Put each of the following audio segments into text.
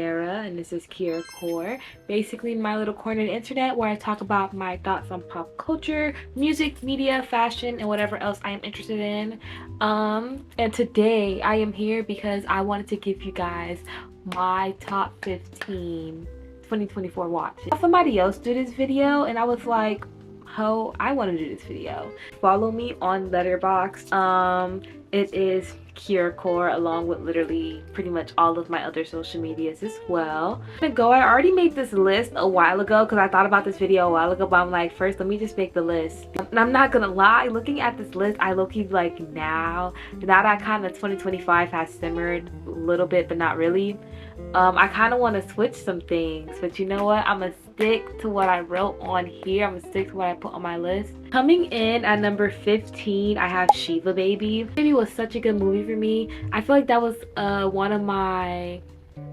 Kiara, and this is Kiara Core. Basically, my little corner of the internet where I talk about my thoughts on pop culture, music, media, fashion, and whatever else I am interested in. And today I am here because I wanted to give you guys my top 15 2024 watches. Somebody else did this video, and I was like, ho, I want to do this video. Follow me on Letterboxd. It is Kiara Core, along with literally pretty much all of my other social medias as well. I already made this list a while ago because I thought about this video a while ago, but I'm like, first let me just make the list. And I'm not gonna lie, looking at this list, I low-key like now that kind of 2025 has simmered a little bit, but not really. I kind of want to switch some things, but you know what, I'm gonna stick to what I wrote on here. I'm gonna stick to what I put on my list. Coming in at number 15, I have Shiva Baby. Baby was such a good movie for me. I feel like that was one of my,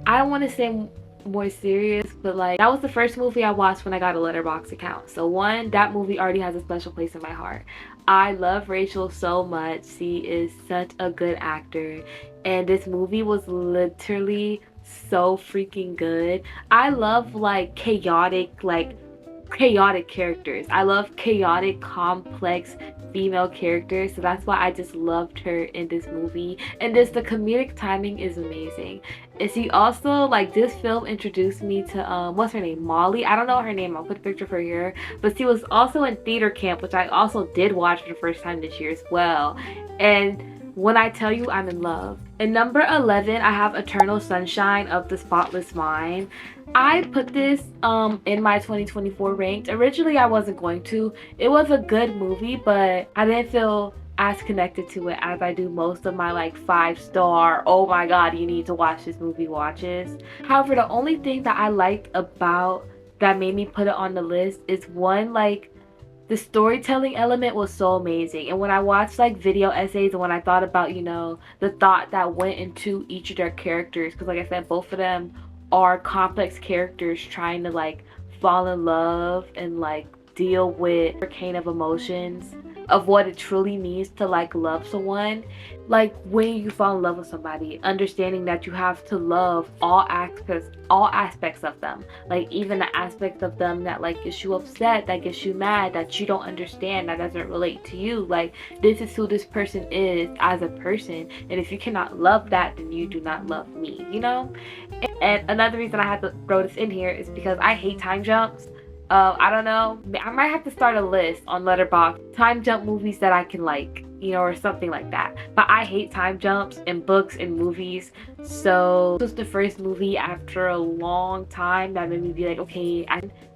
I don't want to say more serious, but like that was the first movie I watched when I got a Letterboxd account. So one, that movie already has a special place in my heart. I love Rachel so much. She is such a good actor, and this movie was literally so freaking good. I love like chaotic characters. I love chaotic, complex female characters, so that's why I just loved her in this movie. And just the comedic timing is amazing. And she also, like, this film introduced me to what's her name, Molly. I don't know her name, I'll put a picture of her here, but she was also in Theater Camp, which I also did watch for the first time this year as well. And when I tell you, I'm in love. In number 11, I have Eternal Sunshine of the Spotless Mind. I put this in my 2024 ranked. Originally, I wasn't going to. It was a good movie, but I didn't feel as connected to it as I do most of my like 5-star, oh my god, you need to watch this movie watches. However, the only thing that I liked about that made me put it on the list is one, like, the storytelling element was so amazing. And when I watched like video essays and when I thought about, you know, the thought that went into each of their characters, because like I said, both of them are complex characters trying to like fall in love and like deal with a hurricane of emotions of what it truly means to like love someone. Like when you fall in love with somebody, understanding that you have to love all aspects of them, like even the aspects of them that like gets you upset, that gets you mad, that you don't understand, that doesn't relate to you. Like, this is who this person is as a person, and if you cannot love that, then you do not love me, you know. And another reason I had to throw this in here is because I hate time jumps. I don't know, I might have to start a list on Letterboxd, time jump movies that I can like, you know, or something like that. But I hate time jumps in books and movies, so this was the first movie after a long time that made me be like, okay,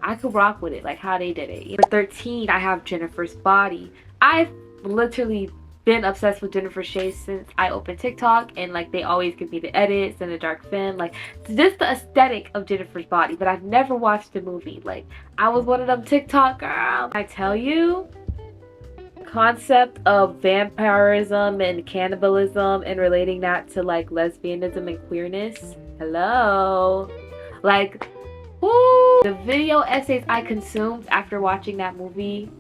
I could rock with it, like how they did it. Number 13, I have Jennifer's Body. I've literally been obsessed with Jennifer Shea since I opened TikTok, and like they always give me the edits and the dark femme, like just the aesthetic of Jennifer's Body, but I've never watched the movie. Like, I was one of them TikTok girls. I tell you, concept of vampirism and cannibalism and relating that to like lesbianism and queerness, hello, like, woo! The video essays I consumed after watching that movie.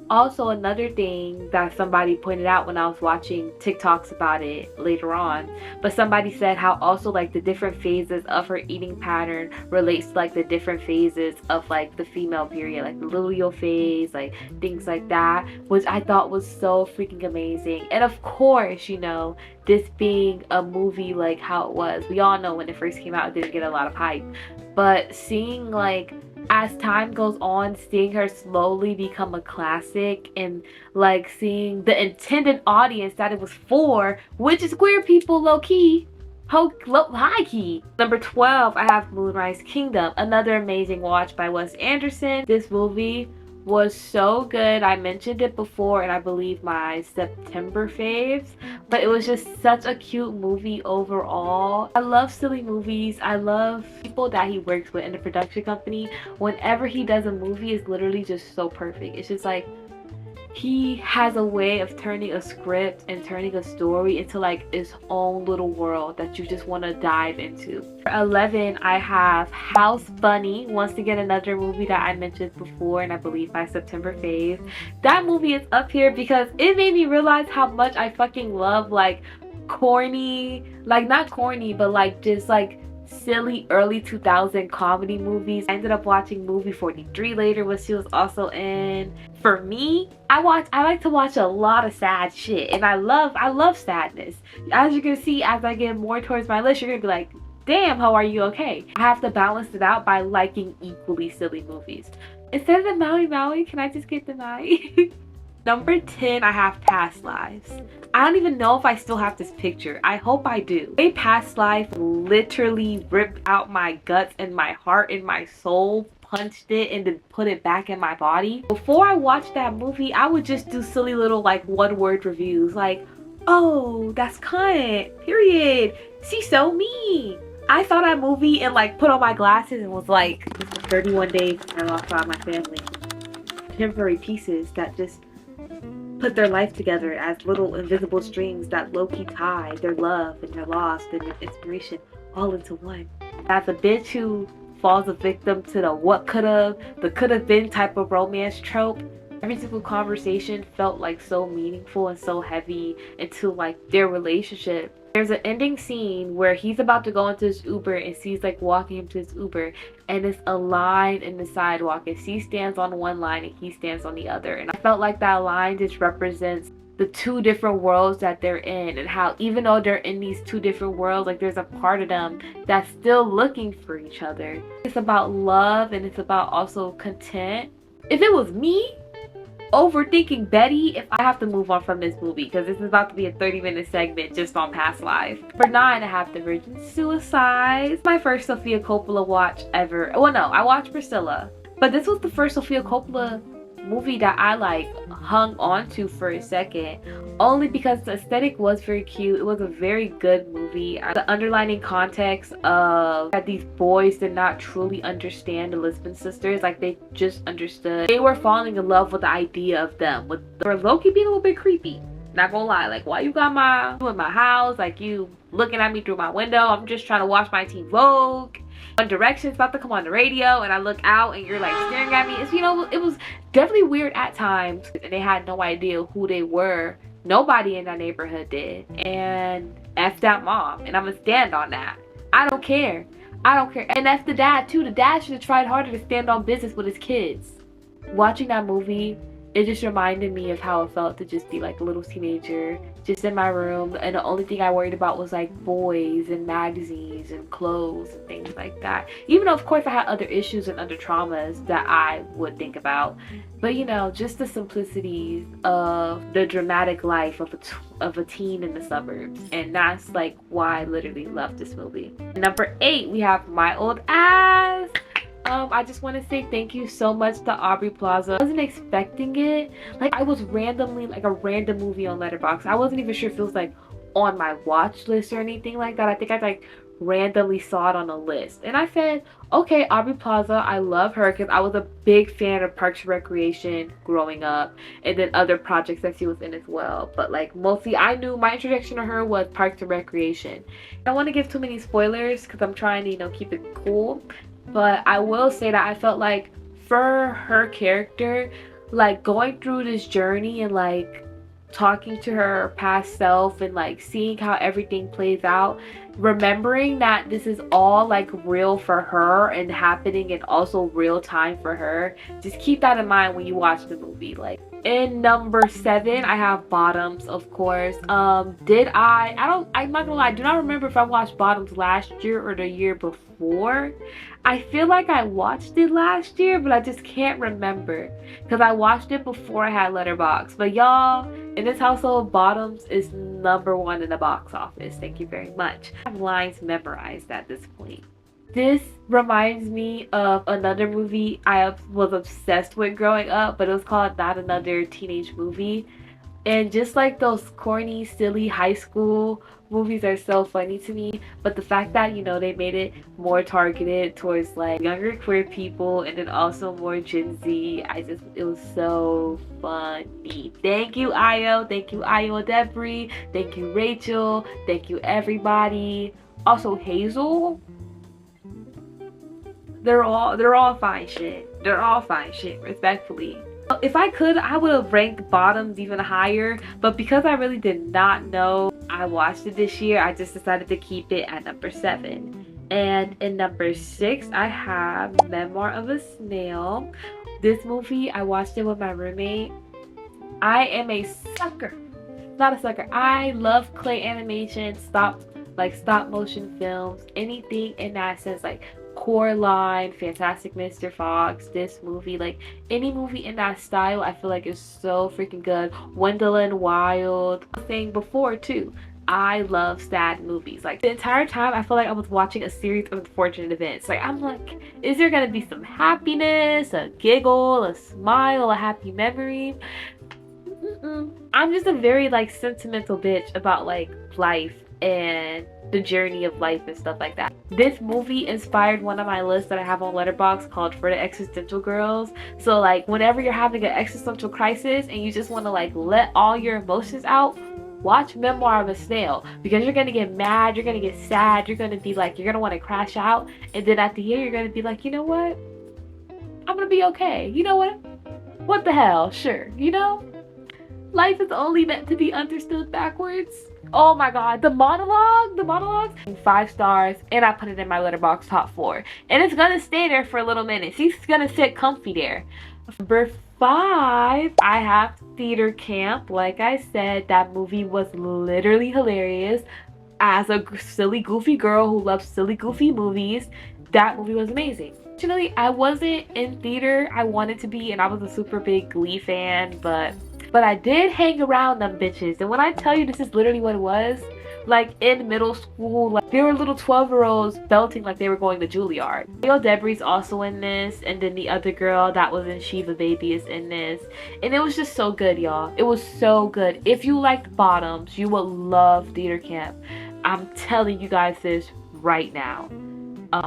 Also, another thing that somebody pointed out when I was watching TikToks about it later on, but somebody said how also like the different phases of her eating pattern relates to like the different phases of like the female period, like the luteal phase, like things like that, which I thought was so freaking amazing. And of course, you know, this being a movie like how it was, we all know when it first came out it didn't get a lot of hype, but seeing like as time goes on, seeing her slowly become a classic, and like seeing the intended audience that it was for, which is queer people, low-key, high-key. Number 12, I have Moonrise Kingdom, another amazing watch by Wes Anderson. This movie was so good. I mentioned it before and I believe my September faves, but it was just such a cute movie overall. I love silly movies. I love people that he works with in the production company. Whenever he does a movie, it's literally just so perfect. It's just like he has a way of turning a script and turning a story into like its own little world that you just want to dive into. For 11, I have House Bunny. Once again, another movie that I mentioned before, and I believe my September fave. That movie is up here because it made me realize how much I fucking love like corny, like not corny, but like just like silly early 2000 comedy movies. I ended up watching movie 43 later, which she was also in. For me, I like to watch a lot of sad shit, and I love sadness. As you can see, as I get more towards my list, you're gonna be like, damn, how are you okay? I have to balance it out by liking equally silly movies. Instead of the Maui Maui, can I just get the Maui? Number 10, I have Past Lives. I don't even know if I still have this picture. I hope I do. A Past Life literally ripped out my guts and my heart and my soul, punched it and then put it back in my body. Before I watched that movie, I would just do silly little like one-word reviews like, oh, that's cunt, period. She's so mean. I saw that movie and like put on my glasses and was like, this was 31 days I lost all my family. Temporary pieces that just put their life together as little invisible strings that low-key tie their love and their loss and their inspiration all into one. As a bitch who falls a victim to the what could've, the could've been type of romance trope, every single conversation felt like so meaningful and so heavy into like their relationship. There's an ending scene where he's about to go into his Uber and she's like walking him to his Uber, and it's a line in the sidewalk and she stands on one line and he stands on the other, and I felt like that line just represents the two different worlds that they're in, and how even though they're in these two different worlds, like there's a part of them that's still looking for each other. It's about love and it's about also content. If it was me overthinking Betty, if I have to move on from this movie because this is about to be a 30-minute segment just on Past Life. For 9, I have The Virgin Suicides. My first Sofia Coppola watch ever. Well, no, I watched Priscilla, but this was the first Sofia Coppola movie that I like hung on to for a second, only because the aesthetic was very cute. It was a very good movie. The underlining context of that these boys did not truly understand the Lisbon sisters, like they just understood. They were falling in love with the idea of them, with for Loki being a little bit creepy. Not gonna lie, like why you got you in my house, like you looking at me through my window. I'm just trying to watch my Teen Vogue. One Direction's about to come on the radio and I look out and you're like staring at me. It's, you know, it was definitely weird at times, and they had no idea who they were. Nobody in that neighborhood did, and F that mom, and I'm gonna stand on that. I don't care. I don't care. And F the dad too. The dad should have tried harder to stand on business with his kids. Watching that movie, it just reminded me of how it felt to just be like a little teenager, just in my room, and the only thing I worried about was like boys and magazines and clothes and things like that. Even though of course I had other issues and other traumas that I would think about, but you know, just the simplicities of the dramatic life of a teen in the suburbs, and that's like why I literally love this movie. Number 8, we have My Old Ass. I just want to say thank you so much to Aubrey Plaza. I wasn't expecting it. Like, I was randomly, like a random movie on Letterboxd. I wasn't even sure if it was like on my watch list or anything like that. I think I like randomly saw it on a list, and I said, okay, Aubrey Plaza, I love her because I was a big fan of Parks and Recreation growing up, and then other projects that she was in as well. But like mostly I knew my introduction to her was Parks and Recreation. I don't want to give too many spoilers because I'm trying to, you know, keep it cool. But I will say that I felt like for her character, like going through this journey and like talking to her past self and like seeing how everything plays out, remembering that this is all like real for her and happening in also real time for her, just keep that in mind when you watch the movie. Like in number 7, I have Bottoms, of course. I'm not gonna lie, I do not remember if I watched Bottoms last year or the year before. I feel like I watched it last year, but I just can't remember because I watched it before I had Letterboxd. But y'all, in this household, Bottoms is number 1 in the box office. Thank you very much. I have lines memorized at this point. This reminds me of another movie I was obsessed with growing up, but it was called Not Another Teenage Movie. And just like those corny, silly high school movies are so funny to me, but the fact that, you know, they made it more targeted towards like younger queer people and then also more Gen Z, it was so funny. Thank you, Ayo. Thank you, Ayo and Debris. Thank you, Rachel. Thank you, everybody. Also, Hazel. They're all fine shit. They're all fine shit, respectfully. If I could, I would have ranked Bottoms even higher, but because I really did not know I watched it this year, I just decided to keep it at number 7. And in number 6, I have Memoir of a Snail. This movie, I watched it with my roommate. I am a sucker. Not a sucker. I love clay animation, stop motion films, anything in that sense, like Coraline, Fantastic Mr. Fox, this movie, like any movie in that style, I feel like is so freaking good. Wendell Wild. I was saying before too, I love sad movies. Like the entire time I feel like I was watching a series of unfortunate events. Like I'm like, is there gonna be some happiness, a giggle, a smile, a happy memory? I'm just a very like sentimental bitch about like life and the journey of life and stuff like that. This movie inspired one of my lists that I have on Letterboxd called For the Existential Girls. So like whenever you're having an existential crisis and you just want to like let all your emotions out, watch Memoir of a Snail, because you're gonna get mad, you're gonna get sad, you're gonna be like, you're gonna want to crash out, and then at the end you're gonna be like, you know what, I'm gonna be okay. You know what the hell, sure, you know, life is only meant to be understood backwards. Oh my god, the monologues, 5 stars, and I put it in my Letterboxd top 4, and it's gonna stay there for a little minute. She's gonna sit comfy there. Number 5, I have Theater Camp. Like I said, that movie was literally hilarious. As a silly goofy girl who loves silly goofy movies, that movie was amazing. Actually, I wasn't in theater. I wanted to be, and I was a super big Glee fan, but I did hang around them bitches. And when I tell you this is literally what it was, like in middle school, like there were little 12-year-olds belting like they were going to Juilliard. Leo Debris also in this, and then the other girl that was in Shiva Baby is in this. And it was just so good, y'all. It was so good. If you liked Bottoms, you will love Theater Camp. I'm telling you guys this right now.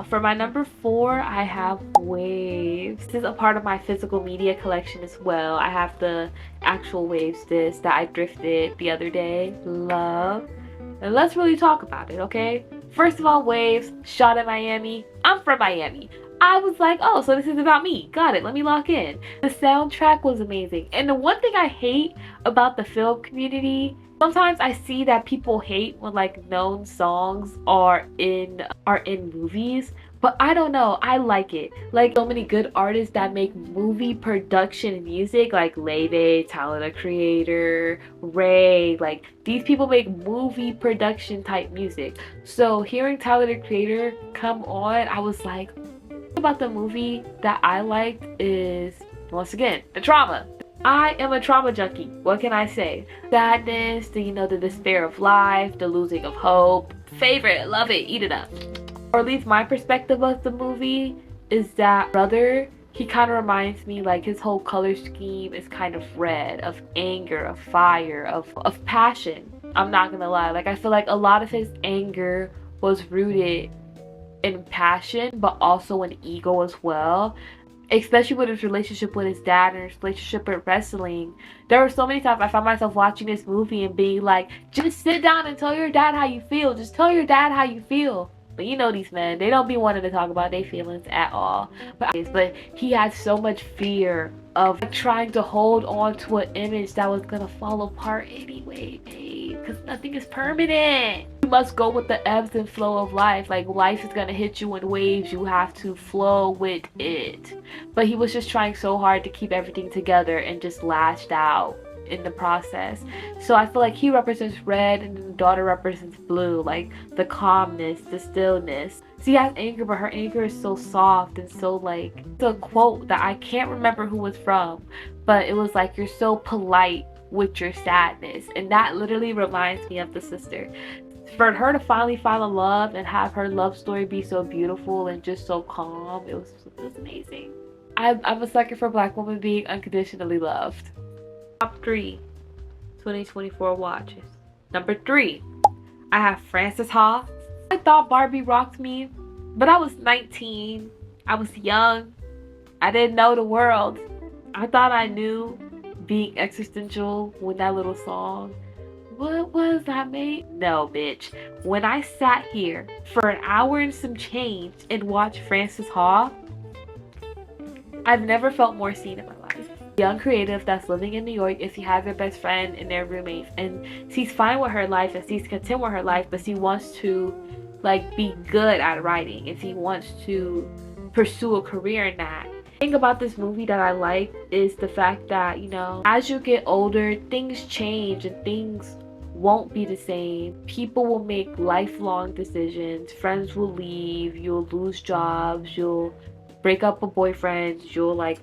For my number 4, I have Waves. This is a part of my physical media collection as well. I have the actual Waves disc that I thrifted the other day. Love. And let's really talk about it, okay? First of all, Waves, shot in Miami. I'm from Miami. I was like, oh, so this is about me. Got it. Let me lock in. The soundtrack was amazing. And the one thing I hate about the film community, sometimes I see that people hate when like known songs are in movies, but I don't know, I like it. Like so many good artists that make movie production music, like Leve, Tyler the Creator, Ray, like these people make movie production type music. So hearing Tyler the Creator come on, I was like, about the movie that I liked is, once again, the trauma. I am a trauma junkie. What can I say? Sadness, the despair of life, the losing of hope. Favorite, love it, eat it up. Or at least my perspective of the movie is that brother, he kind of reminds me, like his whole color scheme is kind of red, of anger, of fire, of passion. I'm not gonna lie, like I feel like a lot of his anger was rooted in passion, but also in ego as well. Especially with his relationship with his dad and his relationship with wrestling. There were so many times I found myself watching this movie and being like, just sit down and tell your dad how you feel. Just tell your dad how you feel. But you know these men, they don't be wanting to talk about their feelings at all. But he had so much fear of trying to hold on to an image that was gonna fall apart anyway, babe. Because nothing is permanent. You must go with the ebbs and flow of life. Like life is gonna hit you in waves. You have to flow with it. But he was just trying so hard to keep everything together and just lashed out in the process. So I feel like he represents red and the daughter represents blue, like the calmness, the stillness. She has anger, but her anger is so soft and so like, it's a quote that I can't remember who it's from, but it was like, you're so polite with your sadness. And that literally reminds me of the sister. For her to finally fall in love and have her love story be so beautiful and just so calm, it was amazing. I'm a sucker for Black women being unconditionally loved. Top 3 2024 watches. Number 3, I have Frances Ha. I thought Barbie rocked me, but I was 19. I was young. I didn't know the world. I thought I knew being existential with that little song. What was that, mate? No, bitch. When I sat here for an hour and some change and watched Frances Ha, I've never felt more seen in my life. Young creative that's living in New York, if she has her best friend and their roommates, and she's fine with her life and she's content with her life, but she wants to like be good at writing, if he wants to pursue a career in that. The thing about this movie that I like is the fact that, you know, as you get older, things change and things won't be the same. People will make lifelong decisions. Friends will leave. You'll lose jobs. You'll break up with boyfriends. You'll like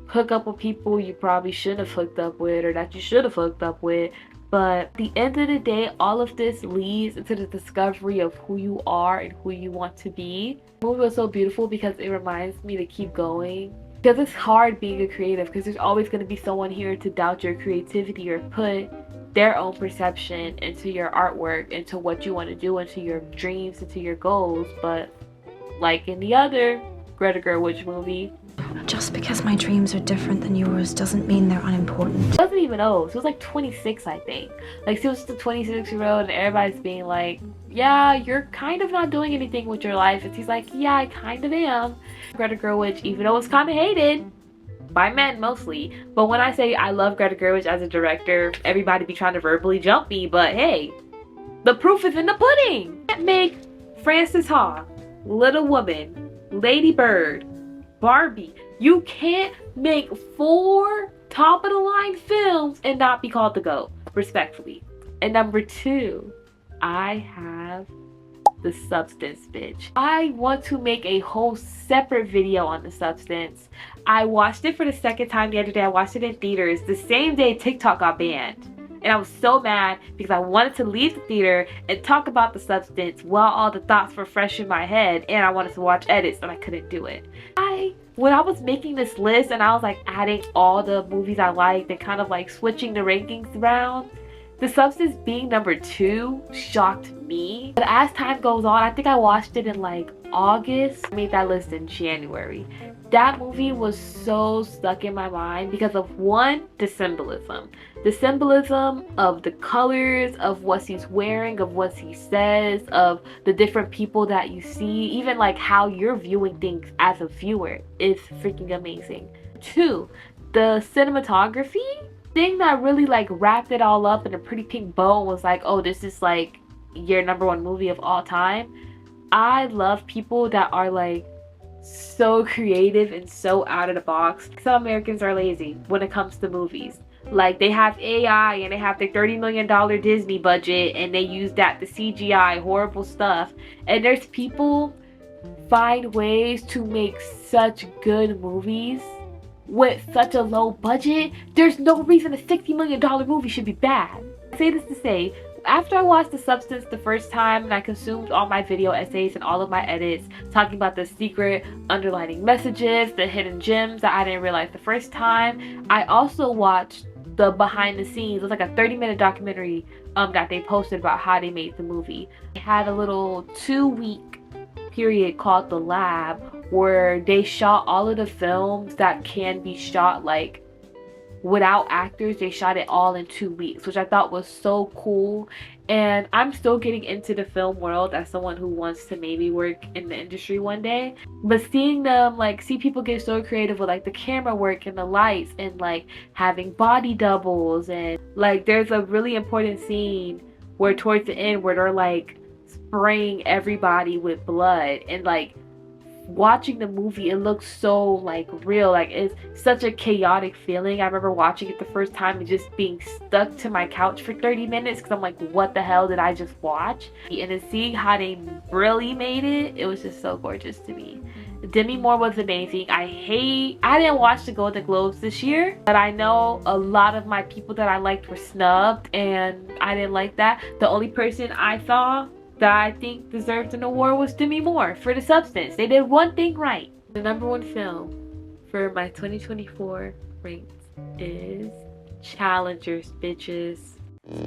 hook up with people you probably shouldn't have hooked up with or that you should have hooked up with. But at the end of the day, all of this leads into the discovery of who you are and who you want to be. The movie was so beautiful because it reminds me to keep going. Because it's hard being a creative, because there's always going to be someone here to doubt your creativity or put their own perception into your artwork, into what you want to do, into your dreams, into your goals. But like in the other Greta Gerwig movie, just because my dreams are different than yours doesn't mean they're unimportant. She wasn't even old. She was like 26, I think. Like, she was just a 26-year-old and everybody's being like, yeah, you're kind of not doing anything with your life. And she's like, yeah, I kind of am. Greta Gerwig, even though it's kind of hated by men mostly, but when I say I love Greta Gerwig as a director, everybody be trying to verbally jump me, but hey, the proof is in the pudding. You can't make Frances Ha, Little Woman, Lady Bird, Barbie. You can't make 4 top-of-the-line films and not be called the GOAT, respectfully. And number 2, I have The Substance, bitch. I want to make a whole separate video on The Substance. I watched it for the second time the other day. I watched it in theaters the same day TikTok got banned. And I was so mad because I wanted to leave the theater and talk about The Substance while all the thoughts were fresh in my head, and I wanted to watch edits and I couldn't do it. When I was making this list and I was like adding all the movies I liked and kind of like switching the rankings around, The Substance being number 2 shocked me. But as time goes on, I think I watched it in like August. I made that list in January. That movie was so stuck in my mind because of, one, the symbolism. The symbolism of the colors, of what he's wearing, of what he says, of the different people that you see, even like how you're viewing things as a viewer is freaking amazing. 2, the cinematography. Thing that really like wrapped it all up in a pretty pink bow and was like, oh, this is like your #1 movie of all time. I love people that are like so creative and so out of the box. Some Americans are lazy when it comes to movies. Like, they have AI and they have their $30 million Disney budget and they use that to CGI horrible stuff. And there's people find ways to make such good movies with such a low budget. There's no reason a $60 million movie should be bad. I say this to say, after I watched The Substance the first time and I consumed all my video essays and all of my edits talking about the secret underlining messages, the hidden gems that I didn't realize the first time, I also watched the behind the scenes. It was like a 30-minute documentary that they posted about how they made the movie. They had a little 2-week period called The Lab where they shot all of the films that can be shot like without actors. They shot it all in 2 weeks, which I thought was so cool. And I'm still getting into the film world as someone who wants to maybe work in the industry one day, but seeing them like see people get so creative with like the camera work and the lights and like having body doubles, and like there's a really important scene where towards the end where they're like spraying everybody with blood, and like watching the movie, it looks so like real. Like, it's such a chaotic feeling. I remember watching it the first time and just being stuck to my couch for 30 minutes because I'm like, what the hell did I just watch? And then seeing how they really made it, it was just so gorgeous to me. Demi Moore was amazing. I didn't watch the Golden Globes this year, but I know a lot of my people that I liked were snubbed and I didn't like that. The only person I saw that I think deserved an award was Demi Moore for The Substance. They did one thing right. The #1 film for my 2024 ranked is Challengers, bitches. Do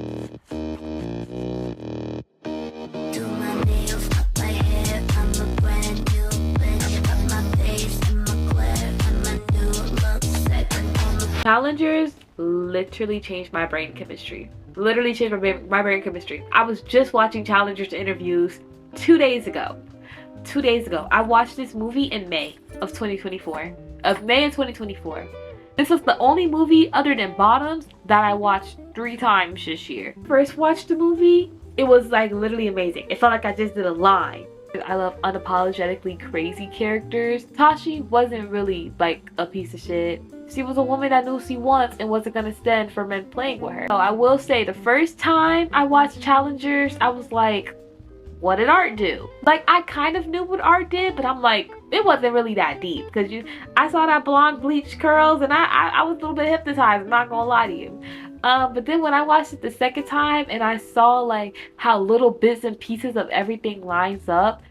my nails, cut my hair, I'm a brand new bitch. Cut my face and my glare and my new look second on the Challengers literally changed my brain chemistry. Literally changed my brain chemistry. I was just watching Challengers interviews 2 days ago. 2 days ago. I watched this movie in May of 2024. This was the only movie other than Bottoms that I watched 3 times this year. First watched the movie, It was like literally amazing. It felt like I just did a line. I love unapologetically crazy characters. Tashi wasn't really like a piece of shit. She was a woman that knew she wants and wasn't gonna stand for men playing with her. So I will say the first time I watched Challengers, I was like, what did Art do? Like, I kind of knew what Art did, but I'm like, it wasn't really that deep. Because I saw that blonde bleached curls and I was a little bit hypnotized, I'm not gonna lie to you. But then when I watched it the second time and I saw like how little bits and pieces of everything lines up,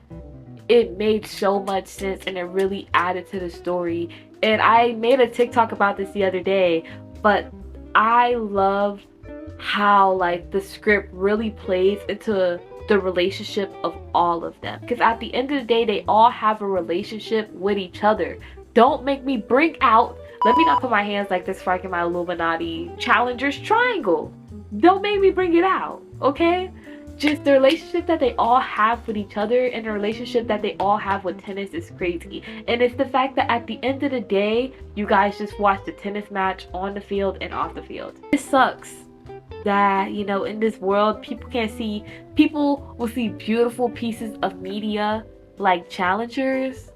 it made so much sense and it really added to the story. And I made a TikTok about this the other day, but I love how like the script really plays into the relationship of all of them, because at the end of the day they all have a relationship with each other. Don't make me bring out, let me not put my hands like this like in my Illuminati Challengers triangle. Don't make me bring it out, okay? Just the relationship that they all have with each other and the relationship that they all have with tennis is crazy. And it's the fact that at the end of the day, you guys just watch the tennis match on the field and off the field. It sucks that, you know, in this world people will see beautiful pieces of media like Challengers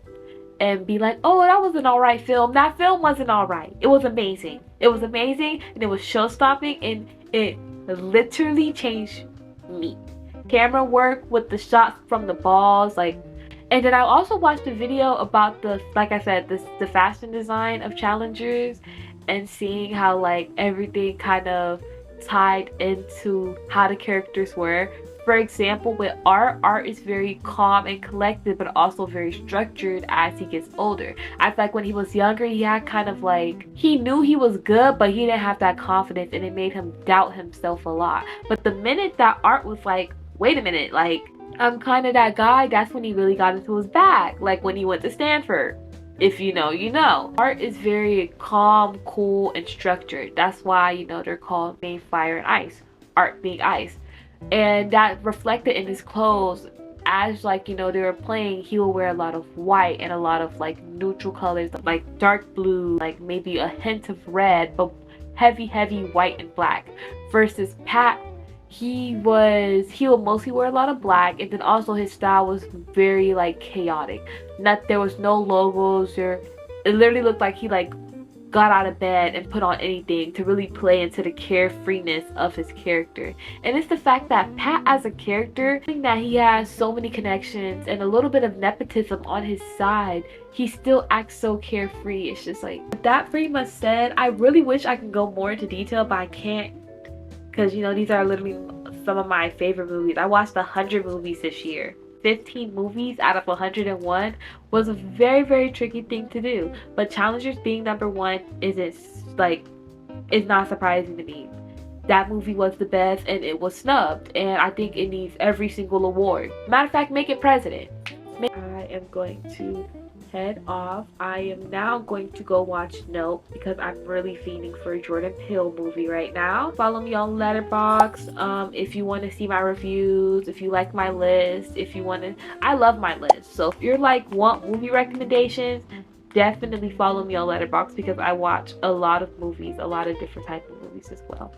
and be like, oh, that was an alright film. That film wasn't alright. It was amazing. It was amazing and it was show-stopping and it literally changed me. Camera work with the shots from the balls, like. And then I also watched a video about the, like I said, the fashion design of Challengers and seeing how like everything kind of tied into how the characters were. For example, with Art is very calm and collected, but also very structured as he gets older. I feel like when he was younger, he had kind of like, he knew he was good, but he didn't have that confidence and it made him doubt himself a lot. But the minute that Art was like, wait a minute, like, I'm kind of that guy, that's when he really got into his bag. Like when he went to Stanford. If you know, you know. Art is very calm, cool, and structured. That's why, you know, they're called main fire and ice. Art being ice. And that reflected in his clothes. As like, you know, they were playing, he will wear a lot of white and a lot of like neutral colors, like dark blue, like maybe a hint of red, but heavy white and black. Versus Pat, he would mostly wear a lot of black, and then also his style was very like chaotic. There was no logos, or it literally looked like he like got out of bed and put on anything to really play into the carefreeness of his character. And it's the fact that Pat as a character, I think that he has so many connections and a little bit of nepotism on his side, he still acts so carefree. It's just like, with that pretty much said, I really wish I could go more into detail, but I can't, because, you know, these are literally some of my favorite movies. I watched 100 movies this year. 15 movies out of 101 was a very tricky thing to do. But Challengers being number one isn't like, it's not surprising to me. That movie was the best and it was snubbed, and I think it needs every single award. Matter of fact, make it president. I am going to head off. I am now going to go watch Nope because I'm really fiending for a Jordan Peele movie right now. Follow me on Letterboxd if you want to see my reviews, if you like my list, if you want to, I love my list. So if you're like want movie recommendations, definitely follow me on Letterboxd because I watch a lot of movies, a lot of different types of movies as well.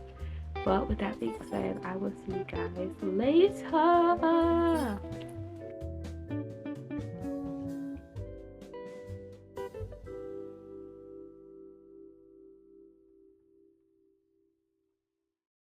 But with that being said, I will see you guys later.